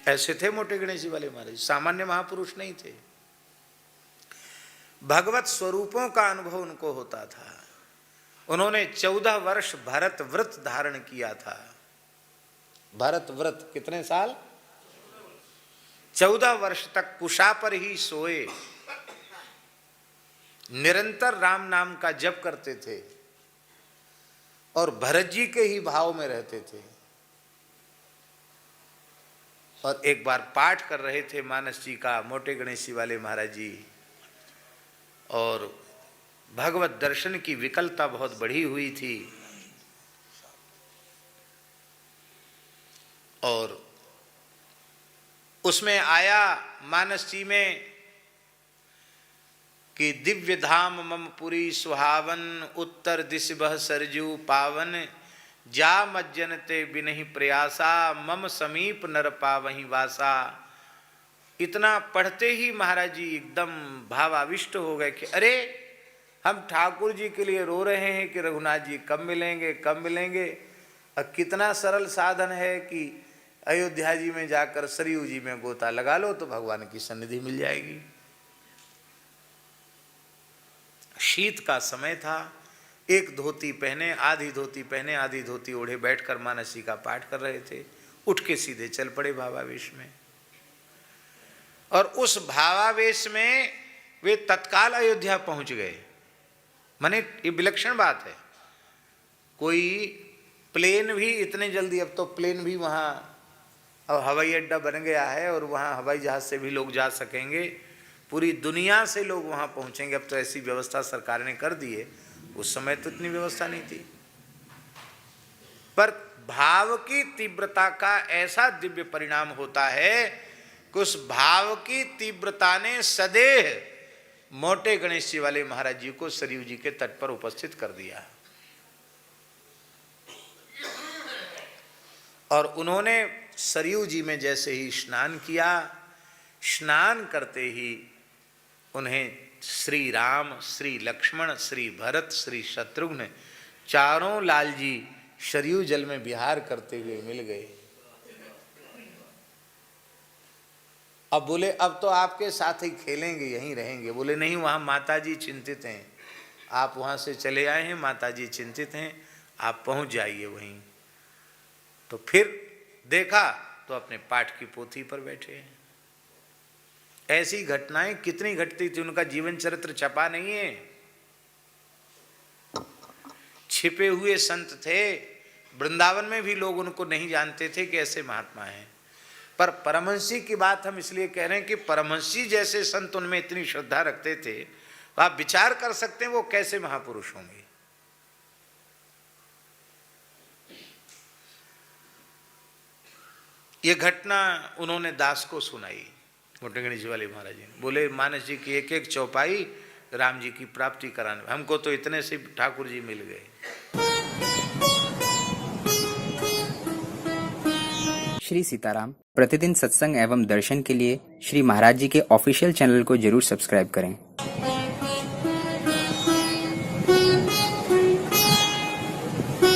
ऐसे थे मोटे गणेश जी वाले महाराज, सामान्य महापुरुष नहीं थे। भगवत स्वरूपों का अनुभव उनको होता था। उन्होंने 14 वर्ष भरत व्रत धारण किया था। भरत व्रत कितने साल? 14 वर्ष तक कुशा पर ही सोए, निरंतर राम नाम का जप करते थे और भरत जी के ही भाव में रहते थे। और एक बार पाठ कर रहे थे मानस जी का मोटे गणेश जी वाले महाराज जी, और भगवत दर्शन की विकलता बहुत बढ़ी हुई थी। और उसमें आया मानस जी में कि दिव्य धाम मम पुरी सुहावन, उत्तर दिश बह सरजू पावन, जा मज्जनते बिनहि प्रयासा, मम समीप नर पावहि वासा। इतना पढ़ते ही महाराज जी एकदम भावाविष्ट हो गए कि अरे हम ठाकुर जी के लिए रो रहे हैं कि रघुनाथ जी कब मिलेंगे कब मिलेंगे। और कितना सरल साधन है कि अयोध्या जी में जाकर सरयू जी में गोता लगा लो तो भगवान की सन्निधि मिल जाएगी। शीत का समय था, एक धोती पहने, आधी धोती पहने, आधी धोती ओढ़े बैठकर मानस जी का पाठ कर रहे थे। उठ के सीधे चल पड़े भावावेश में, और उस भावावेश में वे तत्काल अयोध्या पहुंच गए। माने ये विलक्षण बात है, कोई प्लेन भी इतने जल्दी, अब तो प्लेन भी वहाँ अब हवाई अड्डा बन गया है और वहाँ हवाई जहाज से भी लोग जा सकेंगे, पूरी दुनिया से लोग वहाँ पहुँचेंगे। अब तो ऐसी व्यवस्था सरकार ने कर दी है, उस समय तो इतनी व्यवस्था नहीं थी। पर भाव की तीव्रता का ऐसा दिव्य परिणाम होता है कि उस भाव की तीव्रता ने सदैव मोटे गणेश जी वाले महाराज जी को सरयू जी के तट पर उपस्थित कर दिया। और उन्होंने सरयू जी में जैसे ही स्नान किया, स्नान करते ही उन्हें श्री राम, श्री लक्ष्मण, श्री भरत, श्री शत्रुघ्न चारों लाल जी सरयू जल में विहार करते हुए मिल गए। अब बोले अब तो आपके साथ ही खेलेंगे, यहीं रहेंगे। बोले नहीं, वहाँ माताजी चिंतित हैं, आप वहाँ से चले आए हैं, माताजी चिंतित हैं, आप पहुँच जाइए वहीं। तो फिर देखा तो अपने पाठ की पोथी पर बैठे हैं। ऐसी घटनाएं कितनी घटती थी, उनका जीवन चरित्र छपा नहीं है, छिपे हुए संत थे। वृंदावन में भी लोग उनको नहीं जानते थे कि ऐसे महात्मा हैं। पर परमहंसी की बात हम इसलिए कह रहे हैं कि परमहंसी जैसे संत उनमें इतनी श्रद्धा रखते थे, तो आप विचार कर सकते हैं वो कैसे महापुरुष होंगे। ये घटना उन्होंने दास को सुनाई, मोटे गणेश जी वाले महाराज जी। बोले मानस जी की एक एक चौपाई राम जी की प्राप्ति कराने, हमको तो इतने से ठाकुर जी मिल गए। श्री सीताराम प्रतिदिन सत्संग एवं दर्शन के लिए श्री महाराज जी के ऑफिशियल चैनल को जरूर सब्सक्राइब करें।